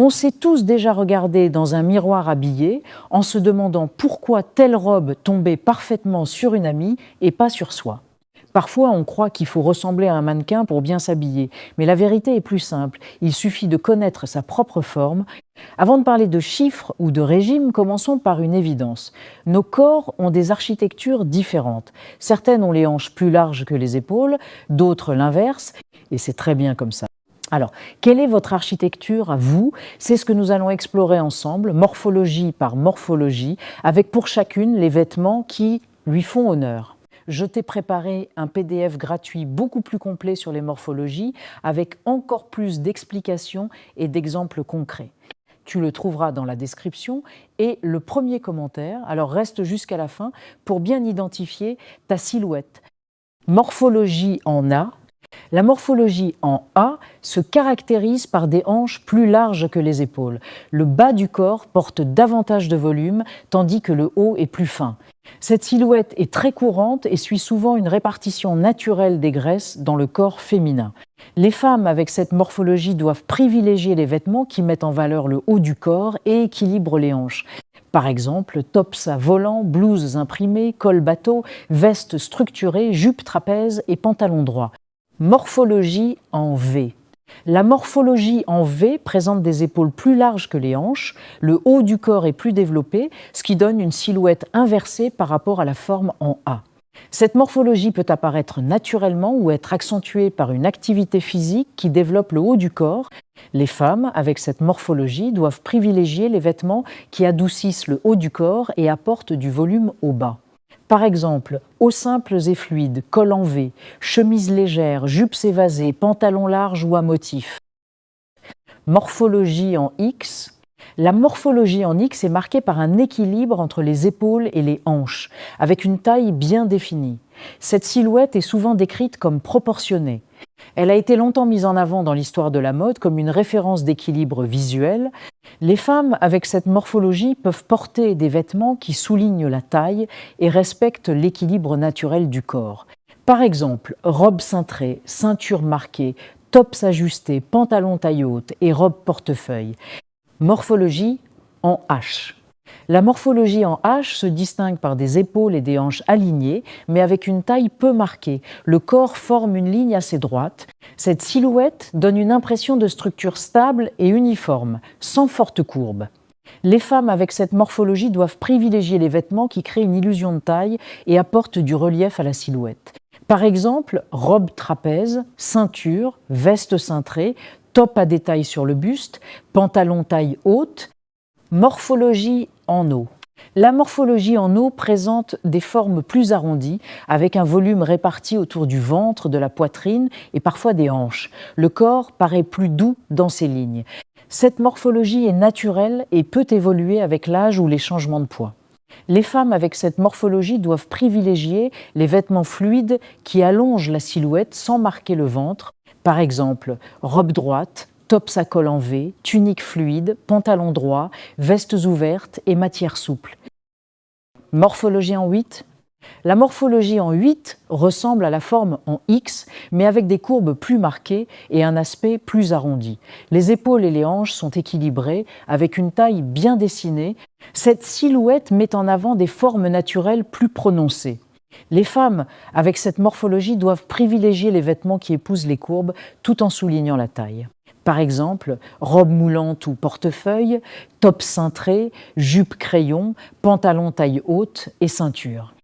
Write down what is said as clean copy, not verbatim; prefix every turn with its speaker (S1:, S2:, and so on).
S1: On s'est tous déjà regardé dans un miroir habillé en se demandant pourquoi telle robe tombait parfaitement sur une amie et pas sur soi. Parfois, on croit qu'il faut ressembler à un mannequin pour bien s'habiller, mais la vérité est plus simple. Il suffit de connaître sa propre forme. Avant de parler de chiffres ou de régime, commençons par une évidence. Nos corps ont des architectures différentes. Certaines ont les hanches plus larges que les épaules, d'autres l'inverse, et c'est très bien comme ça. Alors, quelle est votre architecture à vous? C'est ce que nous allons explorer ensemble, morphologie par morphologie, avec pour chacune les vêtements qui lui font honneur. Je t'ai préparé un PDF gratuit beaucoup plus complet sur les morphologies, avec encore plus d'explications et d'exemples concrets. Tu le trouveras dans la description et le premier commentaire, alors reste jusqu'à la fin pour bien identifier ta silhouette. Morphologie en A. La morphologie en A se caractérise par des hanches plus larges que les épaules. Le bas du corps porte davantage de volume, tandis que le haut est plus fin. Cette silhouette est très courante et suit souvent une répartition naturelle des graisses dans le corps féminin. Les femmes avec cette morphologie doivent privilégier les vêtements qui mettent en valeur le haut du corps et équilibrent les hanches. Par exemple, tops à volants, blouses imprimées, col bateau, vestes structurées, jupes trapèzes et pantalons droits. Morphologie en V. La morphologie en V présente des épaules plus larges que les hanches, le haut du corps est plus développé, ce qui donne une silhouette inversée par rapport à la forme en A. Cette morphologie peut apparaître naturellement ou être accentuée par une activité physique qui développe le haut du corps. Les femmes, avec cette morphologie, doivent privilégier les vêtements qui adoucissent le haut du corps et apportent du volume au bas. Par exemple, hauts simples et fluides, col en V, chemises légères, jupes évasées, pantalons larges ou à motifs. Morphologie en X. La morphologie en X est marquée par un équilibre entre les épaules et les hanches, avec une taille bien définie. Cette silhouette est souvent décrite comme proportionnée. Elle a été longtemps mise en avant dans l'histoire de la mode comme une référence d'équilibre visuel. Les femmes avec cette morphologie peuvent porter des vêtements qui soulignent la taille et respectent l'équilibre naturel du corps. Par exemple, robe cintrée, ceinture marquée, tops ajustés, pantalons taille haute et robe portefeuille. Morphologie en H. La morphologie en H se distingue par des épaules et des hanches alignées, mais avec une taille peu marquée. Le corps forme une ligne assez droite. Cette silhouette donne une impression de structure stable et uniforme, sans forte courbe. Les femmes avec cette morphologie doivent privilégier les vêtements qui créent une illusion de taille et apportent du relief à la silhouette. Par exemple, robe trapèze, ceinture, veste cintrée, top à détail sur le buste, pantalon taille haute. Morphologie en O. La morphologie en O présente des formes plus arrondies, avec un volume réparti autour du ventre, de la poitrine et parfois des hanches. Le corps paraît plus doux dans ses lignes. Cette morphologie est naturelle et peut évoluer avec l'âge ou les changements de poids. Les femmes avec cette morphologie doivent privilégier les vêtements fluides qui allongent la silhouette sans marquer le ventre. Par exemple, robe droite, tops à col en V, tunique fluide, pantalon droit, vestes ouvertes et matière souple. Morphologie en 8. La morphologie en 8 ressemble à la forme en X, mais avec des courbes plus marquées et un aspect plus arrondi. Les épaules et les hanches sont équilibrées, avec une taille bien dessinée. Cette silhouette met en avant des formes naturelles plus prononcées. Les femmes avec cette morphologie doivent privilégier les vêtements qui épousent les courbes tout en soulignant la taille. Par exemple, robe moulante ou portefeuille, top cintré, jupe crayon, pantalon taille haute et ceinture.